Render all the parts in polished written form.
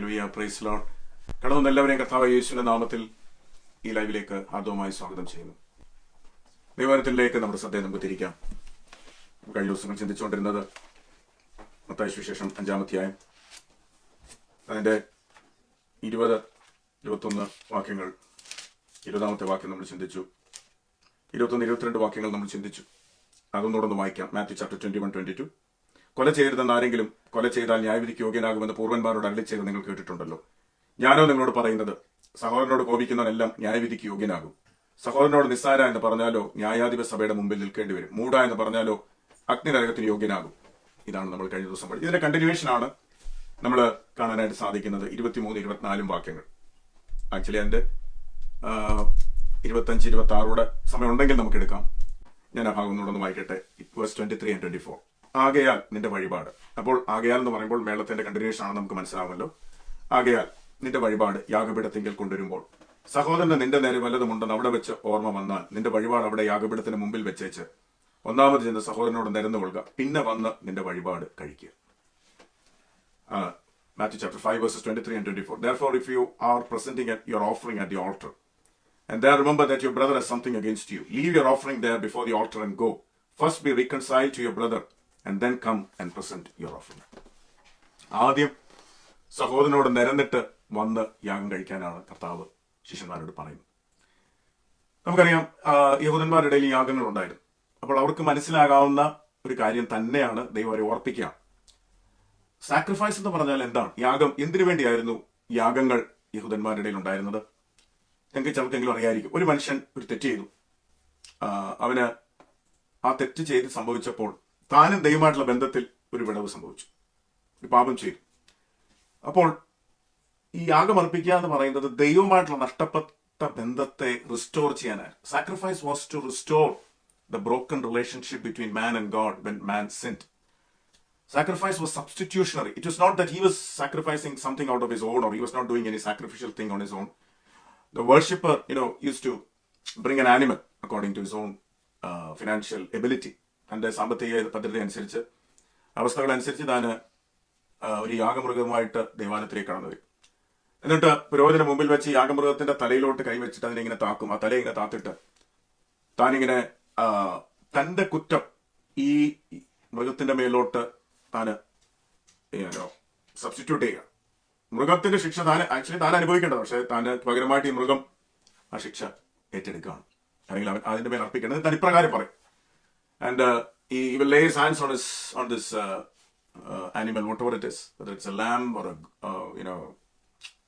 Hallelujah, praise Lord. കടന്നു എല്ലാവരെയും കർത്താവ് യേശുവിന്റെ നാമത്തിൽ ഈ ലൈവിലേക്ക് ആദ്യമായി സ്വാഗതം ചെയ്യുന്നു. ദൈവത്തിലേക്ക് നമ്മുടെ ശ്രദ്ധയെ നമുക്ക് തിരിക്കാം. കഴിഞ്ഞ ദിവസങ്ങൾ ചിന്തിച്ചുകൊണ്ടിരുന്നത് മത്തായി സുവിശേഷം 5-ാം അധ്യായം അതിന്റെ 20, 21 വാക്യങ്ങൾ. 20-ാമത്തെ വാക്യം നമ്മൾ ചിന്തിച്ചു. 21, 22 വാക്യങ്ങൾ നമ്മൾ ചിന്തിച്ചു. അതൊന്നുകൂടെ വായിക്കാം. Matthew chapter 21-22. കൊല ചെയ്യരുതെന്ന് ആരെങ്കിലും കൊല ചെയ്താൽ ന്യായവിധിക്ക് യോഗ്യനാകുമെന്ന് പൂർവ്വന്മാരോട് അരുളി ചെയ്ത് നിങ്ങൾ കേട്ടിട്ടുണ്ടല്ലോ. ഞാനോ നിങ്ങളോട് പറയുന്നത്, സഹോദരനോട് കോപിക്കുന്നവനെല്ലാം ന്യായവിധിക്ക് യോഗ്യനാകും. സഹോദരനോട് നിസ്സാര എന്ന് പറഞ്ഞാലോ ന്യായാധിപ സഭയുടെ മുമ്പിൽ നിൽക്കേണ്ടി വരും. മൂഢ എന്ന് പറഞ്ഞാലോ അഗ്നിനരകത്തിന് യോഗ്യനാകും. ഇതാണ് നമ്മൾ കഴിഞ്ഞ ദിവസം പഠിച്ചത്. ഇതിന്റെ കണ്ടിന്യൂവേഷനാണ് നമ്മൾ കാണാനായിട്ട് സാധിക്കുന്നത്. 23, 24 വാക്യങ്ങൾ. ആക്ച്വലി അതിന്റെ 25, 26 സമയം ഉണ്ടെങ്കിൽ നമുക്ക് എടുക്കാം. ഞാൻ ആ ഭാഗം ഒന്നുകൂടെ വായിക്കട്ടെ. Verse 23 and 24. ആകയാൽ നിന്റെ വഴിപാട്. അപ്പോൾ ആകയാൽ എന്ന് പറയുമ്പോൾ മേളത്തിന്റെ കണ്ടിന്യൂഷൻ ആണെന്ന് നമുക്ക് മനസ്സിലാവുമല്ലോ. ആകയാൽ നിന്റെ വഴിപാട് യാഗപീഠത്തിങ്കിൽ കൊണ്ടുവരുമ്പോൾ സഹോദരന് നിന്റെ നേരെ വല്ലതുമുണ്ടെന്ന് അവിടെ വെച്ച് ഓർമ്മ വന്നാൽ നിന്റെ വഴിപാട് അവിടെ യാഗപീഠത്തിന് മുമ്പിൽ വെച്ചേച്ച് ഒന്നാമത് ചെന്ന് സഹോദരനോട് നിരന്നു കൊള്ളുക. പിന്നെ വന്ന് നിന്റെ വഴിപാട് കഴിക്കുക. Matthew chapter 5 verses 23 and 24. Therefore, if you are presenting your offering at the altar, and there remember that your brother has something against you, leave your offering there before the altar and go. First be reconciled to your brother, and then come and present your offering. ആദ്യം സഹോദരനോട് നിരന്നിട്ട് വന്ന് യാഗം കഴിക്കാനാണ് കർത്താവ് ശിഷ്യന്മാരോട് പറയുന്നത്. നമുക്കറിയാം, യഹൂദന്മാരുടെ ഇടയിൽ യാഗങ്ങൾ ഉണ്ടായിരുന്നു. അപ്പോൾ അവർക്ക് മനസ്സിലാകാവുന്ന ഒരു കാര്യം തന്നെയാണ് ദൈവം അവരെ ഓർപ്പിക്കുക. സാക്രിഫൈസ് എന്ന് പറഞ്ഞാൽ എന്താണ്? യാഗം എന്തിനു വേണ്ടിയായിരുന്നു യാഗങ്ങൾ യഹൂദന്മാരുടെ ഇടയിൽ ഉണ്ടായിരുന്നത്? ഞങ്ങൾക്ക് ചിലർക്കെങ്കിലും അറിയായിരിക്കും. ഒരു മനുഷ്യൻ ഒരു തെറ്റ് ചെയ്തു. അവന് ആ തെറ്റ് ചെയ്ത് സംഭവിച്ചപ്പോൾ താനും ദൈവമായിട്ടുള്ള ബന്ധത്തിൽ ഒരു വിടവ് സംഭവിച്ചു, ഒരു പാപം ചെയ്തു. അപ്പോൾ ഈ യാഗം അർപ്പിക്കുക എന്ന് പറയുന്നത് ദൈവമായിട്ടുള്ള നഷ്ടപ്പെട്ട ബന്ധത്തെ റിസ്റ്റോർ ചെയ്യാനായിരുന്നു. Sacrifice was to restore the broken relationship between man and God when man sinned. Sacrifice was substitutionary. It was not that he was sacrificing something out of his own, or he was not doing any sacrificial thing on his own. The worshipper, used to bring an animal according to his own financial ability. തന്റെ സാമ്പത്തിക പദ്ധതി അനുസരിച്ച്, അവസ്ഥകൾ അനുസരിച്ച് താൻ ഒരു യാഗമൃഗമായിട്ട് ദൈവാലയത്തിലേക്ക് കടന്നു വരും. എന്നിട്ട് പുരോഹിതന് മുമ്പിൽ വെച്ച് യാഗമൃഗത്തിന്റെ തലയിലോട്ട് കൈവച്ചിട്ട് അതിനെ താക്കും. ആ തലയെ ഇങ്ങനെ താത്തിട്ട് താനിങ്ങനെ തന്റെ കുറ്റം ഈ മൃഗത്തിന്റെ മേലോട്ട് താന് സബ്സ്റ്റിറ്റ്യൂട്ട് ചെയ്യുക. മൃഗത്തിന്റെ ശിക്ഷ താൻ അനുഭവിക്കേണ്ടത്, പക്ഷെ താന് പകരമായിട്ട് ഈ മൃഗം ആ ശിക്ഷ ഏറ്റെടുക്കുകയാണ്, അല്ലെങ്കിൽ അവൻ അതിന്റെ മേൽ അർപ്പിക്കേണ്ടത്. താൻ ഇപ്രകാരം പറയും. And he will lay his hands on this animal, whatever it is, whether it's a lamb or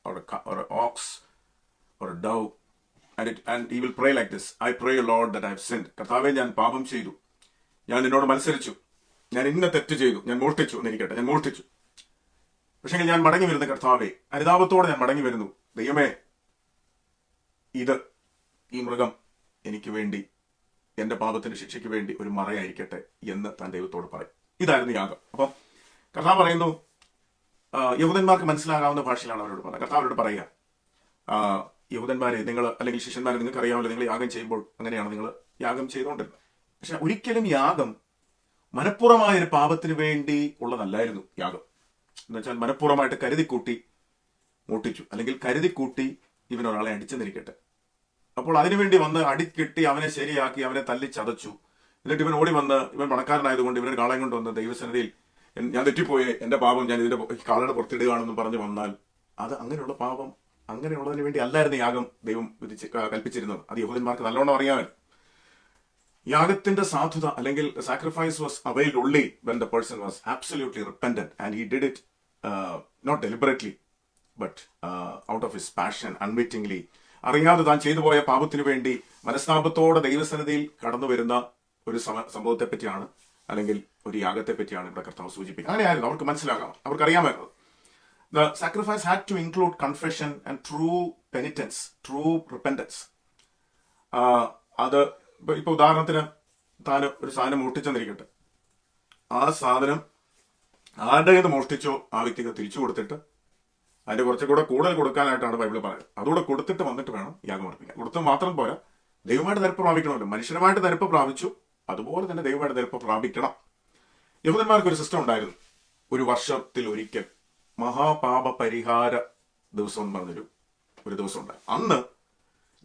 or a ox or a dove, and he will pray like this: I pray, Lord, that I have sinned. കർത്താവേ, ഞാൻ പാപം ചെയ്തു, ഞാൻ നിന്നോട് മത്സരിച്ചു, ഞാൻ ഇന്ന തെറ്റ് ചെയ്തു, ഞാൻ മോഷ്ടിച്ചു എന്നിരിക്കട്ടെ, ഞാൻ മോഷ്ടിച്ചു, പക്ഷേ ഞാൻ മടങ്ങി വരുന്ന കർത്താവേ, അനുതാപത്തോടെ ഞാൻ മടങ്ങി വരുന്നു. ദൈവമേ, ഈ മൃഗം എനിക്ക് വേണ്ടി, എന്റെ പാപത്തിന്റെ ശിക്ഷയ്ക്ക് വേണ്ടി ഒരു മറയായിരിക്കട്ടെ എന്ന് താൻ ദൈവത്തോട് പറയും. ഇതായിരുന്നു യാഗം. അപ്പം കർത്താവ് പറയുന്നു, യഹൂദന്മാർക്ക് മനസ്സിലാകാവുന്ന ഭാഷയിലാണ് അവരോട് പറയുന്നത്. കർത്താവരോട് പറയുക, യഹൂദന്മാരെ, നിങ്ങൾ അല്ലെങ്കിൽ ശിഷ്യന്മാരെ, നിങ്ങൾക്ക് അറിയാമല്ലോ, നിങ്ങൾ യാഗം ചെയ്യുമ്പോൾ അങ്ങനെയാണ് നിങ്ങൾ യാഗം ചെയ്തുകൊണ്ടിരുന്നത്. പക്ഷെ ഒരിക്കലും യാഗം മനഃപൂർവ്വമായൊരു പാപത്തിന് വേണ്ടി ഉള്ളതല്ലായിരുന്നു. യാഗം എന്ന് വെച്ചാൽ മനഃപൂർവ്വമായിട്ട് കരുതിക്കൂട്ടി മോട്ടിച്ചു, അല്ലെങ്കിൽ കരുതിക്കൂട്ടി ഇവനൊരാളെ അടിച്ചെന്നിരിക്കട്ടെ. അപ്പോൾ അതിനുവേണ്ടി വന്ന് അടിക്കെട്ടി അവനെ ശരിയാക്കി അവനെ തല്ലി ചതച്ചു. എന്നിട്ട് ഇവൻ ഓടി വന്ന്, ഇവൻ പണക്കാരനായതുകൊണ്ട് ഇവനൊരു കാളയും കൊണ്ട് വന്ന് ദൈവസന്നിധിയിൽ, ഞാൻ തെറ്റിപ്പോയി, എന്റെ പാപം ഞാൻ ഇതിന്റെ കാളയുടെ പുറത്തിടുകയാണെന്ന് പറഞ്ഞു വന്നാൽ അത് അങ്ങനെയുള്ള പാപം, അങ്ങനെയുള്ളതിന് വേണ്ടി അല്ലായിരുന്നു യാഗം ദൈവം കൽപ്പിച്ചിരുന്നത്. അത് യഹൂദന്മാർക്ക് നല്ലോണം അറിയാമല്ലോ. യാഗത്തിന്റെ സാധുത, അല്ലെങ്കിൽ sacrifice was availed only when the person was absolutely repentant and he did it not deliberately but out of his passion, unwittingly. അറിയാതെ താൻ ചെയ്തു പോയ പാപത്തിനു വേണ്ടി മനസ്താപത്തോടെ ദൈവസന്നിധിയിൽ കടന്നു വരുന്ന ഒരു സംഭവത്തെ പറ്റിയാണ്, അല്ലെങ്കിൽ ഒരു യാഗത്തെ പറ്റിയാണ് ഇവിടെ കർത്താവ് സൂചിപ്പിക്കുന്നത്. അങ്ങനെയായിരുന്നു അവർക്ക് മനസ്സിലാകാം, അവർക്കറിയാമായിരുന്നു. The sacrifice had to include confession and true penitence, true repentance. അത് ഇപ്പൊ ഉദാഹരണത്തിന് താൻ ഒരു സാധനം മോഷ്ടിച്ചെന്നിരിക്കട്ടെ. ആ സാധനം ആരുടെ കയ്യിൽ മോഷ്ടിച്ചോ ആ വ്യക്തിക്ക് തിരിച്ചു കൊടുത്തിട്ട് അതിന്റെ കുറച്ചുകൂടെ കൂടുതൽ കൊടുക്കാനായിട്ടാണ് ബൈബിൾ പറയുന്നത്. അതുകൂടെ കൊടുത്തിട്ട് വന്നിട്ട് വേണം യാഗം അർപ്പിക്കാൻ. കൊടുത്ത് മാത്രം പോരാ, ദൈവമായിട്ട് നിരപ്പ് പ്രാപിക്കണമല്ലോ. മനുഷ്യരുമായിട്ട് നിരപ്പ് പ്രാപിച്ചു, അതുപോലെ തന്നെ ദൈവമായിട്ട് നിരപ്പ് പ്രാപിക്കണം. യഹൂദന്മാർക്ക് ഒരു സിസ്റ്റം ഉണ്ടായിരുന്നു. ഒരു വർഷത്തിൽ ഒരിക്കൽ മഹാപാപ പരിഹാര ദിവസം എന്ന് പറഞ്ഞൊരു ദിവസം ഉണ്ടായി. അന്ന്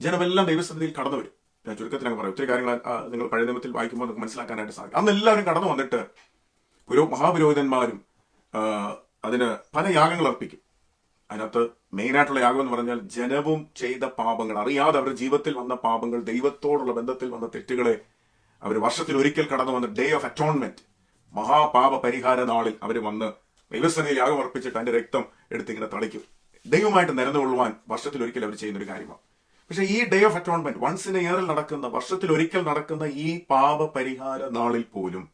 ജനമെല്ലാം ദൈവസന്നിധിയിൽ കടന്നു വരും. ഞാൻ ചുരുക്കത്തിൽ അങ്ങ് പറയും, ഒത്തിരി കാര്യങ്ങൾ നിങ്ങൾ പഴയ നിയമത്തിൽ വായിക്കുമ്പോൾ നിങ്ങൾക്ക് മനസ്സിലാക്കാനായിട്ട് സാധിക്കും. അന്ന് എല്ലാവരും കടന്നു വന്നിട്ട് മഹാപുരോഹിതന്മാരും അതിന് പല യാഗങ്ങൾ അർപ്പിക്കും. അതിനകത്ത് മെയിനായിട്ടുള്ള യാഗം എന്ന് പറഞ്ഞാൽ ജനവും ചെയ്ത പാപങ്ങൾ, അറിയാതെ അവരുടെ ജീവിതത്തിൽ വന്ന പാപങ്ങൾ, ദൈവത്തോടുള്ള ബന്ധത്തിൽ വന്ന തെറ്റുകളെ അവർ വർഷത്തിൽ ഒരിക്കൽ കടന്നു വന്ന് ഡേ ഓഫ് അറ്റോൺമെന്റ്, മഹാപാപ പരിഹാര നാളിൽ അവർ വന്ന് ദൈവസന്നിധിയിൽ യാഗം അർപ്പിച്ചിട്ട് അതിന്റെ രക്തം എടുത്തിങ്ങനെ തളിക്കും. ദൈവമായിട്ട് നിരന്നുകൊള്ളുവാൻ വർഷത്തിൽ ഒരിക്കൽ അവർ ചെയ്യുന്ന ഒരു കാര്യമാണ്. പക്ഷെ ഈ day of atonement, once in a ഇയറിൽ നടക്കുന്ന, വർഷത്തിൽ ഒരിക്കൽ നടക്കുന്ന ഈ പാപ പരിഹാര നാളിൽ പോലും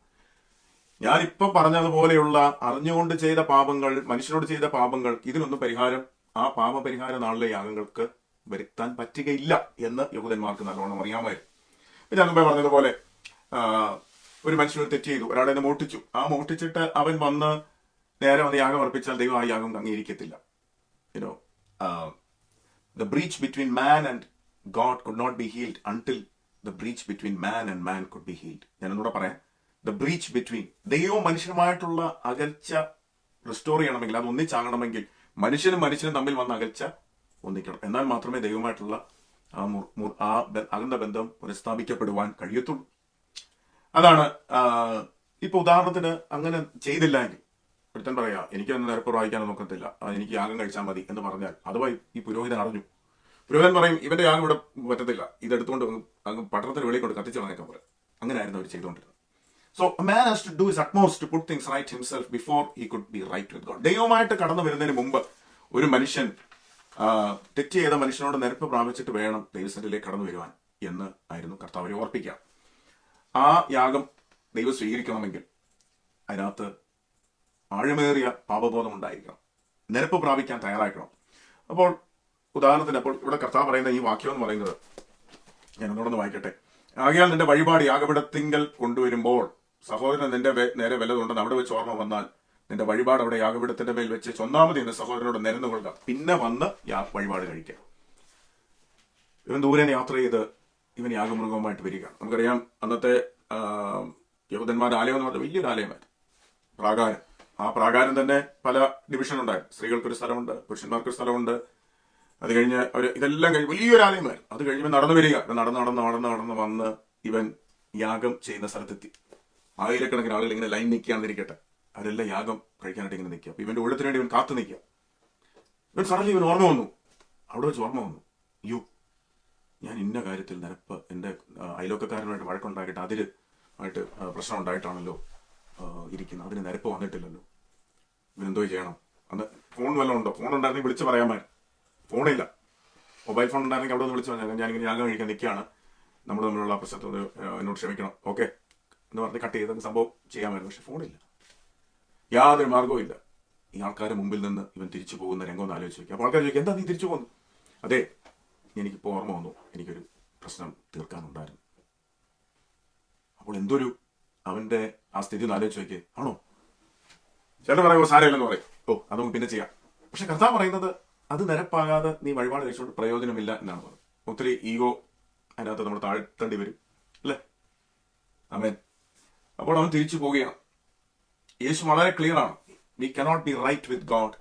ഞാനിപ്പോ പറഞ്ഞതുപോലെയുള്ള അറിഞ്ഞുകൊണ്ട് ചെയ്ത പാപങ്ങൾ, മനുഷ്യനോട് ചെയ്ത പാപങ്ങൾ, ഇതിനൊന്നും പരിഹാരം ആ പാപപരിഹാര നാളിലെ യാഗങ്ങൾക്ക് വരുത്താൻ പറ്റുകയില്ല എന്ന് യഹൂദന്മാർക്ക് നല്ലോണം അറിയാമായിരുന്നു. ഞാൻ മുമ്പേ പറഞ്ഞതുപോലെ ഒരു മനുഷ്യനൊരു തെറ്റ് ചെയ്തു, ഒരാളെ മോഷ്ടിച്ചു. ആ മോഷ്ടിച്ചിട്ട് അവൻ വന്ന് നേരെ വന്ന് യാഗം അർപ്പിച്ചാൽ ദൈവം ആ യാഗം അംഗീകരിക്കത്തില്ല. You know the breach between man and God could not be healed until the breach between man and man could be healed. ഞാൻ എന്നോട് പറയാം, the breach between ദൈവവും മനുഷ്യനുമായിട്ടുള്ള അകൽച്ച റിസ്റ്റോർ ചെയ്യണമെങ്കിൽ, അത് ഒന്നിച്ചാകണമെങ്കിൽ മനുഷ്യനും തമ്മിൽ വന്ന അകൽച്ച ഒന്നിക്കണം. എന്നാൽ മാത്രമേ ദൈവമായിട്ടുള്ള ആ അകന്ന ബന്ധം പുനഃസ്ഥാപിക്കപ്പെടുവാൻ കഴിയത്തുള്ളൂ. അതാണ് ഇപ്പൊ ഉദാഹരണത്തിന് അങ്ങനെ ചെയ്തില്ല എങ്കിൽ ഒരുത്തൻ പറയാ, എനിക്കൊന്നും നിരപ്പ് വായിക്കാനൊന്നും നോക്കത്തില്ല, എനിക്ക് യാഗം കഴിച്ചാൽ മതി എന്ന് പറഞ്ഞാൽ അഥവാ ഈ പുരോഹിതൻ അറിഞ്ഞു, പുരോഹിതൻ പറയും ഇവന്റെ യാഗം ഇവിടെ പറ്റത്തില്ല, ഇതെടുത്തുകൊണ്ട് അങ്ങ് പട്ടണത്തിന് വെളിയിൽ കൊണ്ട് കത്തിച്ച് വാങ്ങിക്കാൻ പറയാം. അങ്ങനെയായിരുന്നു അവർ ചെയ്തുകൊണ്ടിരുന്നത്. So a man has to do his utmost to put things right himself before he could be right with God. ദൈവമായിട്ട് കടന്നു വരുന്നതിന് മുമ്പ് ഒരു മനുഷ്യൻ തെറ്റ് ചെയ്ത മനുഷ്യനോട് നിരപ്പ് പ്രാപിച്ചിട്ട് വേണം ദൈവസന്നിധിയിലേക്ക് കടന്നു വരുവാൻ എന്ന് ആയിരുന്നു കർത്താവരെ ഓർപ്പിക്കുക. ആ യാഗം ദൈവം സ്വീകരിക്കണമെങ്കിൽ അതിനകത്ത് ആഴമേറിയ പാപബോധം ഉണ്ടായിരിക്കണം, നിരപ്പ് പ്രാപിക്കാൻ തയ്യാറാക്കണം. അപ്പോൾ ഉദാഹരണത്തിന്, അപ്പോൾ ഇവിടെ കർത്താവ് പറയുന്ന ഈ വാക്യം എന്ന് പറയുന്നത് ഞാൻ ഒന്നുകൂടെ വായിക്കട്ടെ. ആകയാൽ നിന്റെ വഴിപാട് യാഗപീഠത്തിങ്കൽ കൊണ്ടുവരുമ്പോൾ സഹോദരൻ നിന്റെ നേരെ വല്ലതുണ്ടെന്ന് അവിടെ വെച്ച് ഓർമ്മ വന്നാൽ നിന്റെ വഴിപാട് അവിടെ യാഗപീഠത്തിന്റെ മേൽ വെച്ച് ഒന്നാമത് എന്റെ സഹോദരനോട് നിരന്നു കൊള്ളുക, പിന്നെ വന്ന് വഴിപാട് കഴിക്കാം. ഇവൻ ദൂരെ യാത്ര ചെയ്ത് ഇവൻ യാഗമൃഗവുമായിട്ട് വരികയാണ്. നമുക്കറിയാം അന്നത്തെ യഹൂദന്മാരുടെ ആലയം എന്ന് പറഞ്ഞാൽ വലിയൊരു ആലയമായിരുന്നു, പ്രാകാരം. ആ പ്രാകാരം തന്നെ പല ഡിവിഷൻ ഉണ്ടായിരുന്നു. സ്ത്രീകൾക്കൊരു സ്ഥലമുണ്ട്, പുരുഷന്മാർക്കൊരു സ്ഥലമുണ്ട്. അത് കഴിഞ്ഞ് അവർ ഇതെല്ലാം കഴിഞ്ഞ് വലിയൊരു ആലയമായിരുന്നു. അത് കഴിയുമ്പോൾ നടന്നു വരിക, നടന്ന് വന്ന് ഇവൻ യാഗം ചെയ്യുന്ന സ്ഥലത്തെത്തി. ആയിരക്കണക്കിന് ആളുകൾ ഇങ്ങനെ ലൈൻ നിൽക്കുകയാണെന്നിരിക്കട്ടെ, അവരെല്ലാം യാഗം കഴിക്കാനായിട്ട് ഇങ്ങനെ നിൽക്കുക. അപ്പൊ ഇവന്റെ ഊഴത്തിന് വേണ്ടി ഇവൻ കാത്തു നിൽക്കുക. ഇവൻ സഡൻലി ഇവൻ ഓർമ്മ വന്നു, അവിടെ വെച്ച് ഓർമ്മ വന്നു, ഞാൻ ഇന്ന കാര്യത്തിൽ നിരപ്പ് എൻ്റെ അയലോക്കക്കാരനുമായിട്ട് വഴക്കുണ്ടാക്കിയിട്ട് അതിലുമായിട്ട് പ്രശ്നം ഉണ്ടായിട്ടാണല്ലോ ഇരിക്കുന്നത്, അതിന് നിരപ്പ് വന്നിട്ടില്ലല്ലോ, ഇവനെന്തോ ചെയ്യണം. അന്ന് ഫോൺ വല്ലതും ഉണ്ടോ? ഫോൺ ഉണ്ടായിരുന്നെങ്കിൽ വിളിച്ച് പറയാമായിരുന്നു. ഫോണില്ല. മൊബൈൽ ഫോൺ ഉണ്ടായിരുന്നെങ്കിൽ അവിടെ ഒന്ന് വിളിച്ച് പറഞ്ഞാൽ ഞാനിങ്ങനെ യാഗം കഴിക്കാൻ നിൽക്കുകയാണ്, നമ്മൾ തമ്മിലുള്ള പ്രശ്നത്തിൽ എന്നോട് ക്ഷമിക്കണം, ഓക്കെ എന്ന് പറഞ്ഞ് കട്ട് ചെയ്ത് സംഭവം ചെയ്യാമായിരുന്നു. പക്ഷെ ഫോണില്ല, യാതൊരു മാർഗവും ഇല്ല. ഈ ആൾക്കാരുടെ മുമ്പിൽ നിന്ന് ഇവൻ തിരിച്ചു പോകുന്ന രംഗം ഒന്ന് ആലോചിച്ച് നോക്കി. അപ്പോൾ ആൾക്കാർ ചോദിക്കും, എന്താ നീ തിരിച്ചു പോകുന്നു? അതെ, എനിക്കിപ്പോൾ ഓർമ്മ വന്നു, എനിക്കൊരു പ്രശ്നം തീർക്കാനുണ്ടായിരുന്നു. അപ്പോൾ എന്തൊരു അവന്റെ ആ സ്ഥിതി ഒന്ന് ആലോചിച്ച് നോക്കിയേ. ആണോ? ചിലർ പറയുമ്പോൾ സാരമില്ലെന്ന് പറയും, അതൊന്നും പിന്നെ ചെയ്യാം. പക്ഷെ കർത്താവ് പറയുന്നത് അത് നിരപ്പാകാതെ നീ വഴിപാട് കഴിച്ചുകൊണ്ട് പ്രയോജനമില്ല എന്നാണ് പറയുന്നത്. ഒത്തിരി ഈഗോ അതിനകത്ത് നമ്മൾ താഴ്ത്തേണ്ടി വരും, അല്ലേ? ആമേൻ. അപ്പോൾ അവൻ തിരിച്ചു പോവുകയാണ്. യേശു വളരെ ക്ലിയർ ആണ്, we cannot be right with God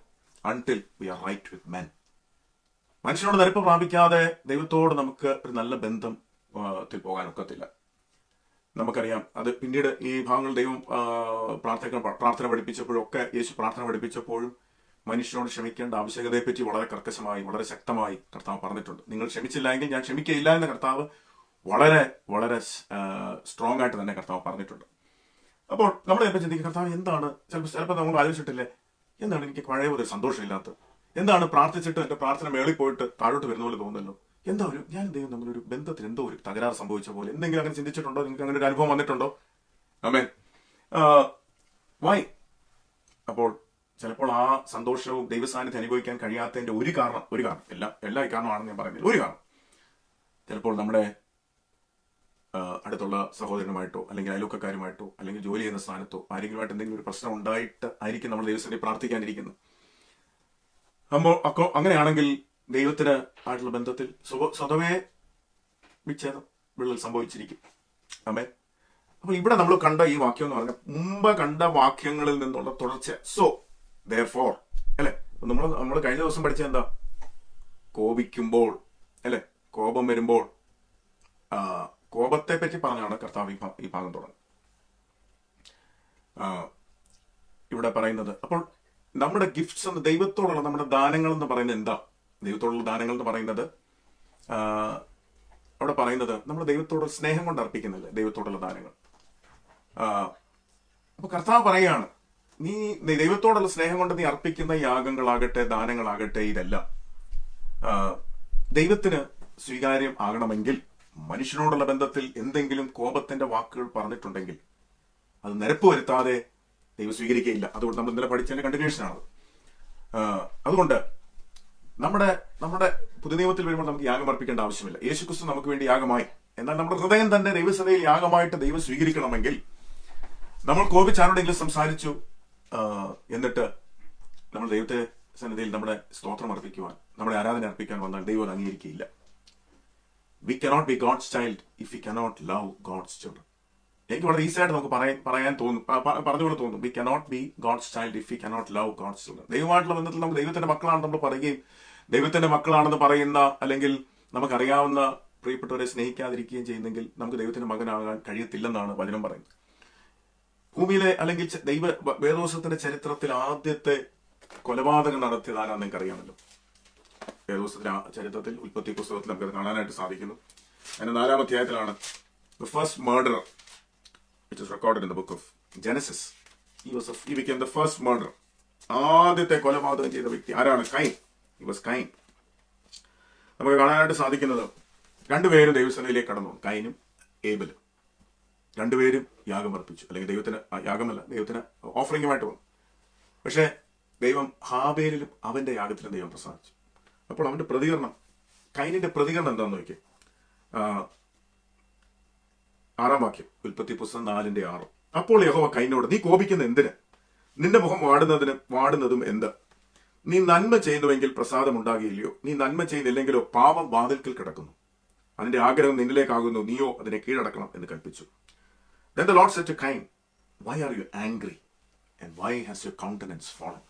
until we are right with men. മനുഷ്യനോട് നിരപ്പ് പ്രാപിക്കാതെ ദൈവത്തോട് നമുക്ക് ഒരു നല്ല ബന്ധത്തിൽ പോകാൻ ഒക്കത്തില്ല. നമുക്കറിയാം അത് പിന്നീട് ഈ ഭാഗങ്ങൾ ദൈവം പ്രാർത്ഥന പഠിപ്പിച്ചപ്പോഴും ഒക്കെ, യേശു പ്രാർത്ഥന പഠിപ്പിച്ചപ്പോഴും മനുഷ്യനോട് ക്ഷമിക്കേണ്ട ആവശ്യകതയെപ്പറ്റി വളരെ കർക്കശമായി, വളരെ ശക്തമായി കർത്താവ് പറഞ്ഞിട്ടുണ്ട്. നിങ്ങൾ ക്ഷമിച്ചില്ല എങ്കിൽ ഞാൻ ക്ഷമിക്കയില്ല എന്ന് കർത്താവ് വളരെ വളരെ സ്ട്രോങ് ആയിട്ട് തന്നെ കർത്താവ് പറഞ്ഞിട്ടുണ്ട്. അപ്പോൾ നമ്മൾ ചിലപ്പോൾ ചിന്തിക്കും, കർത്താവ് എന്താണ്, ചിലപ്പോൾ നമ്മൾ ആലോചിച്ചിട്ടില്ലേ, എന്താണ് എനിക്ക് പഴയ ഒരു സന്തോഷമില്ലാത്തത്, എന്താണ് പ്രാർത്ഥിച്ചിട്ട് എന്റെ പ്രാർത്ഥന മേളിൽ പോയിട്ട് താഴോട്ട് വരുന്ന പോലെ തോന്നുന്നല്ലോ, എന്താ ഒരു ഞാൻ എന്തെങ്കിലും നമ്മളൊരു ബന്ധത്തിൽ എന്തോ ഒരു തകരാറ് സംഭവിച്ച പോലെ എന്തെങ്കിലും അങ്ങനെ ചിന്തിച്ചിട്ടുണ്ടോ? നിങ്ങൾക്ക് അങ്ങനെ ഒരു അനുഭവം വന്നിട്ടുണ്ടോ? ആമേൻ. വൈ? അപ്പോൾ ചിലപ്പോൾ ആ സന്തോഷവും ദൈവസാന്നിധ്യം അനുഭവിക്കാൻ കഴിയാത്തതിന്റെ ഒരു കാരണം എല്ലാ കാരണമാണെന്ന് ഞാൻ പറയുന്നില്ല, ഒരു കാരണം ചിലപ്പോൾ നമ്മുടെ അടുത്തുള്ള സഹോദരനുമായിട്ടോ അല്ലെങ്കിൽ അയൽവക്കക്കാരുമായിട്ടോ അല്ലെങ്കിൽ ജോലി ചെയ്യുന്ന സ്ഥാനത്തോ ആരെങ്കിലുമായിട്ട് എന്തെങ്കിലും ഒരു പ്രശ്നം ഉണ്ടായിട്ട് ആയിരിക്കും നമ്മൾ ദൈവസന്നിധിയിൽ പ്രാർത്ഥിക്കാനിരിക്കുന്നത്. അപ്പോൾ അങ്ങനെയാണെങ്കിൽ ദൈവത്തിന് ആയിട്ടുള്ള ബന്ധത്തിൽ സ്വതവേ വിച്ഛേദം വിള്ളൽ സംഭവിച്ചിരിക്കും. ആമേൻ. അപ്പോൾ ഇവിടെ നമ്മൾ കണ്ട ഈ വാക്യം എന്ന് പറഞ്ഞാൽ മുമ്പ് കണ്ട വാക്യങ്ങളിൽ നിന്നുള്ള തുടർച്ച. സോ therefore, അല്ലെ, നമ്മൾ കഴിഞ്ഞ ദിവസം പഠിച്ച എന്താ? കോപിക്കുമ്പോൾ, അല്ലെ, കോപം വരുമ്പോൾ കോപത്തെ പറ്റി പറഞ്ഞാണ് കർത്താവ് ഈ ഭാഗം തുടങ്ങുന്നത്. ഇവിടെ പറയുന്നത്, അപ്പോൾ നമ്മുടെ ഗിഫ്റ്റ്സ് എന്ന്, ദൈവത്തോടുള്ള നമ്മുടെ ദാനങ്ങൾ എന്ന് പറയുന്നത് എന്താ? ദൈവത്തോടുള്ള ദാനങ്ങൾ എന്ന് പറയുന്നത് അവിടെ പറയുന്നത് നമ്മൾ ദൈവത്തോടുള്ള സ്നേഹം കൊണ്ട് അർപ്പിക്കുന്നില്ലേ ദൈവത്തോടുള്ള ദാനങ്ങൾ. അപ്പൊ കർത്താവ് പറയുകയാണ്, നീ ദൈവത്തോടുള്ള സ്നേഹം കൊണ്ട് നീ അർപ്പിക്കുന്ന യാഗങ്ങളാകട്ടെ, ദാനങ്ങളാകട്ടെ, ഇതെല്ലാം ദൈവത്തിന് സ്വീകാര്യം ആകണമെങ്കിൽ മനുഷ്യനോടുള്ള ബന്ധത്തിൽ എന്തെങ്കിലും കോപത്തിന്റെ വാക്കുകൾ പറഞ്ഞിട്ടുണ്ടെങ്കിൽ അത് നിരപ്പ് വരുത്താതെ ദൈവം സ്വീകരിക്കുകയില്ല. അതുകൊണ്ട് നമ്മൾ ഇന്നലെ പഠിച്ചതിന്റെ കണ്ടിന്യൂഷൻ ആണ്. അതുകൊണ്ട് നമ്മുടെ പുതിയ നിയമത്തിൽ വരുമ്പോൾ നമുക്ക് യാഗം അർപ്പിക്കേണ്ട ആവശ്യമില്ല. യേശുക്രിസ്തു നമുക്ക് വേണ്ടി യാഗമായി. എന്നാൽ നമ്മുടെ ഹൃദയം തന്നെ ദൈവസഭയിൽ യാഗമായിട്ട് ദൈവം സ്വീകരിക്കണമെങ്കിൽ നമ്മൾ കോപിച്ചാരോടെങ്കിലും സംസാരിച്ചു എന്നിട്ട് നമ്മൾ ദൈവത്തെ സന്നിധിയിൽ നമ്മുടെ സ്തോത്രം അർപ്പിക്കുവാൻ, നമ്മുടെ ആരാധന അർപ്പിക്കാൻ വന്നാൽ ദൈവം അംഗീകരിക്കുകയില്ല. We cannot be God's child if we cannot love God's children. എനിക്ക് വളരെ ഈസി ആയിട്ട് നമുക്ക് പറയാൻ തോന്നും, പറഞ്ഞുകൊണ്ട് തോന്നും, we cannot be God's child if we cannot love God's children. ദൈവമായിട്ടുള്ള ബന്ധത്തിൽ നമുക്ക് ദൈവത്തിന്റെ മക്കളാണ് നമ്മൾ പറയുകയും ദൈവത്തിന്റെ മക്കളാണെന്ന് പറയുന്ന, അല്ലെങ്കിൽ നമുക്കറിയാവുന്ന പ്രിയപ്പെട്ടവരെ സ്നേഹിക്കാതിരിക്കുകയും ചെയ്യുന്നെങ്കിൽ നമുക്ക് ദൈവത്തിന്റെ മകനാകാൻ കഴിയത്തില്ലെന്നാണ് വചനം പറയുന്നത്. ഭൂമിയിലെ അല്ലെങ്കിൽ വേദോസത്തിന്റെ ചരിത്രത്തിൽ ആദ്യത്തെ കൊലപാതകം നടത്തിയതാണെന്ന് നിങ്ങൾക്ക് അറിയാമല്ലോ. വേദോസത്തിന്റെ ചരിത്രത്തിൽ, ഉൽപ്പത്തി പുസ്തകത്തിൽ നമുക്കത് കാണാനായിട്ട് സാധിക്കുന്നു. അതിന്റെ 4-ാം അധ്യായത്തിലാണ് the first murderer which is recorded in the book of Genesis. He became the first murderer. ആദ്യത്തെ കൊലപാതകം ചെയ്ത വ്യക്തി ആരാണ്? കൈൻ. He was Cain. നമുക്ക് കാണാനായിട്ട് സാധിക്കുന്നത് രണ്ടുപേരും ദൈവസന്നിധിയിലേക്ക് കടന്നു, കൈനും ഏബലും. രണ്ടുപേരും യാഗം അർപ്പിച്ചു, അല്ലെങ്കിൽ ദൈവത്തിന് യാഗമല്ല, ദൈവത്തിന് ഓഫറിംഗുമായിട്ട് വന്നു. പക്ഷേ ദൈവം ഹാബേലിലും അവന്റെ യാഗത്തിലും ദൈവം പ്രസാദിച്ചു. അപ്പോൾ അവന്റെ പ്രതികരണം, കൈനിന്റെ പ്രതികരണം എന്താണെന്ന് നോക്കിയേ. 6-ാം വാക്യം, ഉൽപ്പത്തി പുസ്തകം 4:6. അപ്പോൾ യഹോവ കൈനോട്, നീ കോപിക്കുന്ന എന്തിന്? നിന്റെ മുഖം വാടുന്നതും എന്ത്? നീ നന്മ ചെയ്യുന്നുവെങ്കിൽ പ്രസാദം ഉണ്ടാകുകയില്ലയോ? നീ നന്മ ചെയ്യുന്നില്ലെങ്കിലോ പാപം വാതിൽക്കൽ കിടക്കുന്നു. അതിന്റെ ആഗ്രഹം നിന്നിലേക്കാകുന്നു, നീയോ അതിനെ കീഴടക്കണം എന്ന് കൽപ്പിച്ചു. Then the Lord said to Cain, why are you angry and why has your countenance fallen?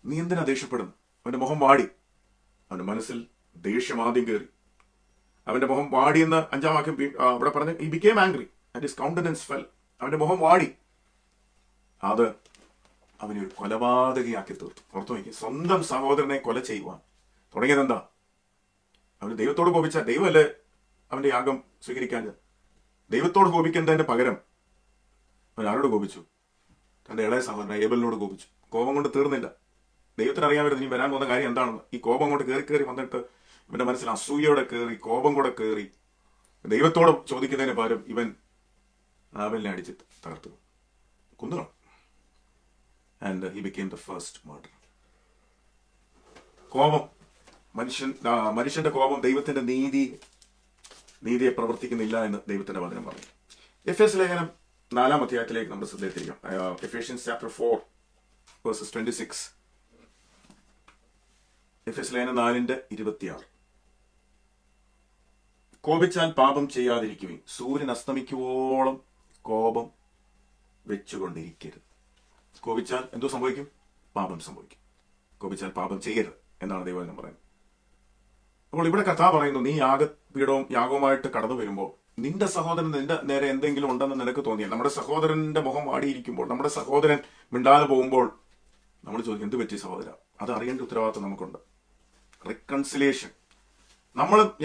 നീ എന്തിനാ ദേഷ്യപ്പെടുന്നു? അവന്റെ മുഖം വാടി. അവന്റെ മനസ്സിൽ ദേഷ്യം ആദ്യം കയറി. അവന്റെ മുഖം വാടിയെന്ന് 5-ാം വാക്യം ഇവിടെ പറഞ്ഞ്, he became angry and his countenance fell. അവന്റെ മുഖം വാടി. അത് അവനെ ഒരു കൊലപാതകയാക്കി തീർത്തു. ഓർത്തു നോക്കി, സ്വന്തം സഹോദരനെ കൊല ചെയ്യുവാൻ തുടങ്ങിയത് എന്താ? അവന് ദൈവത്തോട് കോപിച്ച, ദൈവമല്ലേ അവന്റെ യാഗം സ്വീകരിക്കാൻ. ദൈവത്തോട് കോപിക്കുന്നതിന്റെ പകരം അവൻ ആരോട് കോപിച്ചു? തന്റെ ഇളയ സഹോദരൻ ഏബലിനോട് കോപിച്ചു. കോപം കൊണ്ട് തീർന്നില്ല. ദൈവത്തിന് അറിയാമായിരുന്നു ഇനി വരാൻ പോകുന്ന കാര്യം എന്താണെന്ന്. ഈ കോപം കൊണ്ട് കയറി വന്നിട്ട് ഇവന്റെ മനസ്സിൽ അസൂയയോടെ കയറി, കോപം കൂടെ കയറി, ദൈവത്തോട് ചോദിക്കുന്നതിന് പകരം ഇവൻ ആബലിനെ അടിച്ച് തകർത്തു, കൊന്നുകളഞ്ഞു. And he became the first murderer. കോപം, മനുഷ്യന്റെ കോപം ദൈവത്തിന്റെ നീതിയെ പ്രവർത്തിക്കുന്നില്ല എന്ന് ദൈവത്തിന്റെ വചനം പറയും. എഫേസ്യ ലേഖനം 4-ാം അധ്യായത്തിലേക്ക് നമ്മൾ ശ്രദ്ധയിത്തിരിക്കാം. Ephesians chapter 4 verses 26. എഫേസ്യ ലേഖനം 4:26. കോപിച്ചാൽ പാപം ചെയ്യാതിരിക്കുകയും സൂര്യൻ അസ്തമിക്കുവോളം കോപം വെച്ചുകൊണ്ടിരിക്കരുത്. കോപിച്ചാൽ എന്തോ സംഭവിക്കും? പാപം സംഭവിക്കും. കോപിച്ചാൽ പാപം ചെയ്യരുത് എന്നാണ് ദൈവവചനം പറയുന്നത്. അപ്പോൾ ഇവിടെ കർത്താവ് പറയുന്നു, നീ യാഗവുമായിട്ട് കടന്നു വരുമ്പോൾ നിന്റെ സഹോദരൻ നിന്റെ നേരെ എന്തെങ്കിലും ഉണ്ടെന്ന് നിനക്ക് തോന്നിയാൽ, നമ്മുടെ സഹോദരന്റെ മുഖം വാടിയിരിക്കുമ്പോൾ, നമ്മുടെ സഹോദരൻ മിണ്ടാതെ പോകുമ്പോൾ നമ്മൾ ചോദിക്കും, എന്ത് പറ്റി സഹോദര? അത് അറിയേണ്ട ഉത്തരവാദിത്വം നമുക്കുണ്ട്. റിക്കൺസിലിയേഷൻ.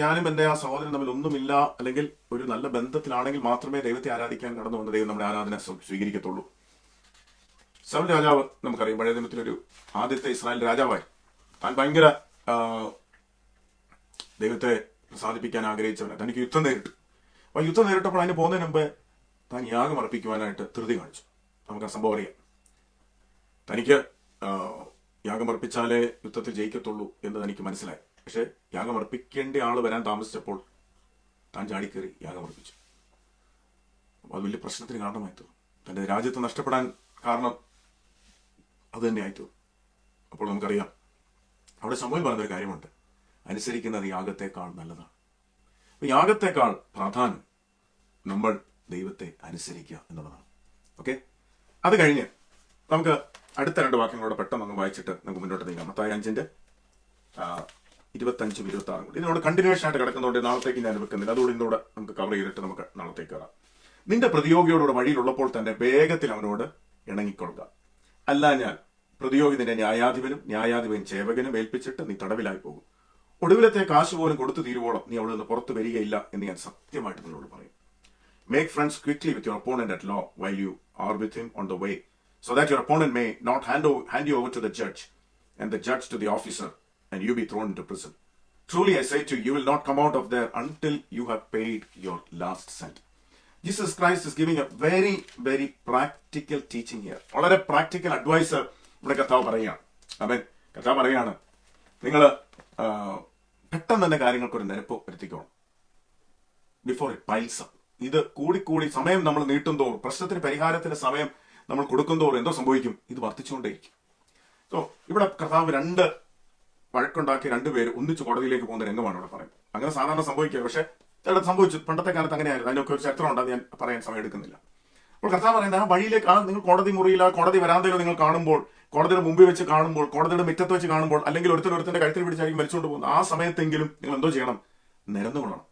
ഞാനും എൻ്റെ ആ സഹോദരൻ തമ്മിൽ ഒന്നുമില്ല, അല്ലെങ്കിൽ ഒരു നല്ല ബന്ധത്തിലാണെങ്കിൽ മാത്രമേ ദൈവത്തെ ആരാധിക്കാൻ കടന്നു വന്ന ദൈവം നമ്മുടെ ആരാധന സ്വീകരിക്കത്തുള്ളൂ. സൗൽ രാജാവ് നമുക്കറിയാം, പഴയ നിയമത്തിലൊരു ആദ്യത്തെ ഇസ്രായേൽ രാജാവായി. താൻ ഭയങ്കര ദൈവത്തെ പ്രസാദിപ്പിക്കാൻ ആഗ്രഹിച്ചവനെ. തനിക്ക് യുദ്ധം നേരിട്ടു. അപ്പൊ യുദ്ധം നേരിട്ടപ്പോൾ അതിന് പോകുന്നതിന് മുമ്പ് താൻ യാഗം അർപ്പിക്കുവാനായിട്ട് ധൃതി കാണിച്ചു. നമുക്ക് ആ സംഭവം അറിയാം. തനിക്ക് യാഗം അർപ്പിച്ചാലേ യുദ്ധത്തിൽ ജയിക്കത്തുള്ളൂ എന്ന് തനിക്ക് മനസ്സിലായി. പക്ഷെ യാഗം അർപ്പിക്കേണ്ട ആള് വരാൻ താമസിച്ചപ്പോൾ താൻ ചാടിക്കേറി യാഗം അർപ്പിച്ചു. അപ്പോൾ അത് വലിയ പ്രശ്നത്തിന് കാരണമായി തീർന്നു. തന്റെ രാജ്യത്ത് നഷ്ടപ്പെടാൻ കാരണം അത് തന്നെ ആയിത്തീർന്നു. അപ്പോൾ നമുക്കറിയാം, അവിടെ സമൂഹം പറഞ്ഞൊരു കാര്യമുണ്ട്, അനുസരിക്കുന്നത് യാഗത്തെക്കാൾ നല്ലതാണ്. അപ്പൊ യാഗത്തെക്കാൾ പ്രാധാന്യം നമ്മൾ ദൈവത്തെ അനുസരിക്കുക എന്നുള്ളതാണ്. ഓക്കെ, അത് കഴിഞ്ഞ് നമുക്ക് അടുത്ത 2 വാക്യങ്ങളോട് പെട്ടെന്ന് അങ്ങ് വായിച്ചിട്ട് നമുക്ക് മുന്നോട്ട് നീങ്ങാം. മത്തായി 5:25-26 കൂടി ഇതിനോട് കണ്ടിന്യൂഷൻ ആയിട്ട് കിടക്കുന്നതുകൊണ്ട് നാളത്തേക്ക് ഞാൻ വെക്കുന്നില്ല. അതുകൊണ്ട് ഇന്നോട് നമുക്ക് കവർ ചെയ്തിട്ട് നമുക്ക് നാളത്തേക്ക് കയറാം. നിന്റെ പ്രതിയോഗിയോടുകൂടെ വഴിയിലുള്ളപ്പോൾ തന്നെ വേഗത്തിൽ അവനോട് ഇണങ്ങിക്കൊള്ളുക. അല്ല ഞാൻ പ്രതിയോഗി നിന്റെ ന്യായാധിപൻ സേവകനും ഏൽപ്പിച്ചിട്ട് നീ തടവിലായി പോകും. ഒടുവിലത്തെ കാശ് പോലും കൊടുത്തു തീരുവോളം നീ അവിടെ നിന്ന് പുറത്തു വരികയില്ല എന്ന് ഞാൻ സത്യമായിട്ട് നിന്നോട് പറയും. Make friends quickly with your opponent at law while you are with him on the way, so that your opponent may not hand you over to the judge, and the judge to the officer, and you be thrown into prison. Truly I say to you, you will not come out of there until you have paid your last cent. Jesus Christ is giving a very, very practical teaching here. വളരെ practical advice ഇവിടെ കർത്താവ് പറയുകയാണ്. അവൻ കർത്താവ് പറയുകയാണ്, നിങ്ങൾ പെട്ടെന്ന് തന്നെ കാര്യങ്ങൾക്കൊരു നിരപ്പ് വരുത്തിക്കണം. Before it piles up. ഇത് കൂടിക്കൂടി സമയം നമ്മൾ നീട്ടും തോറും, പ്രശ്നത്തിന് പരിഹാരത്തിന്റെ സമയം നമ്മൾ കൊടുക്കും തോറും എന്തോ സംഭവിക്കും? ഇത് വർദ്ധിച്ചുകൊണ്ടേയിരിക്കും. സോ ഇവിടെ കർത്താവ് 2 വഴക്കുണ്ടാക്കി 2 പേര് ഒന്നിച്ച് കോടതിയിലേക്ക് പോകുന്ന രംഗമാണ് ഇവിടെ പറയുന്നത്. അങ്ങനെ സാധാരണ സംഭവിക്കുക, പക്ഷെ ചിലത് സംഭവിച്ചു. പണ്ടത്തെ കാലത്ത് അങ്ങനെയായിരുന്നു. അതിനൊക്കെ ഒരു ചരിത്രം ഉണ്ട്, അത് ഞാൻ പറയാൻ സമയം എടുക്കുന്നില്ല. അപ്പോൾ കർത്താവ് പറയുന്നത്, ആ വഴിയിലേക്ക് നിങ്ങൾ കോടതി മുറിയില്ല, കോടതി വരാന്തയിൽ നിങ്ങൾ കാണുമ്പോൾ, കോടതിയുടെ മുമ്പിൽ വെച്ച് കാണുമ്പോൾ, കോടതിയുടെ മുറ്റത്ത് വെച്ച് കാണുമ്പോൾ, അല്ലെങ്കിൽ ഒരുത്തിന്റെ കഴുത്തിൽ പിടിച്ചായിരിക്കും വലിച്ചുകൊണ്ട് പോകുന്നത്. ആ സമയത്തെങ്കിലും നിങ്ങൾ എന്തോ ചെയ്യണം? നിരന്നുകൊള്ളണം.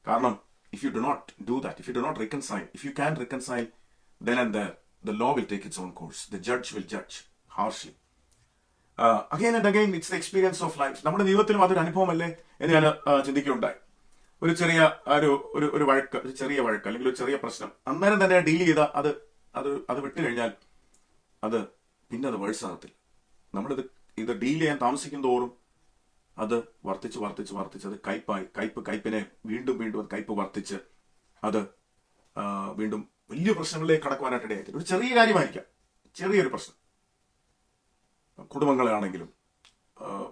കാരണം if you do not do that, if you do not reconcile, if you can reconcile, then and there the law will take its own course. The judge will judge harshly. Again and again, it's the experience of life. നമ്മുടെ ജീവിതത്തിലും അതൊരു അനുഭവമല്ലേ എന്ന് ഞാൻ ചിന്തിക്കുകയുണ്ടായി. ഒരു ചെറിയ ഒരു വഴക്ക്, ഒരു ചെറിയ വഴക്ക് അല്ലെങ്കിൽ ഒരു ചെറിയ പ്രശ്നം അന്നേരം തന്നെ ഡീൽ ചെയ്ത അത് വിട്ടു കഴിഞ്ഞാൽ അത് പിന്നെ അത് വേഴ്സാകത്തില്ല. നമ്മളിത് ഡീൽ ചെയ്യാൻ താമസിക്കും തോറും അത് വർദ്ധിച്ച് അത് കയ്പിനെ വീണ്ടും അത് കയ്പ് വർദ്ധിച്ച് അത് വീണ്ടും വലിയ പ്രശ്നങ്ങളിലേക്ക് കടക്കുവാനായിട്ട് ഇടയായിട്ട്. ഒരു ചെറിയ കാര്യമായിരിക്കാം, ചെറിയൊരു പ്രശ്നം. കുടുംബങ്ങളാണെങ്കിലും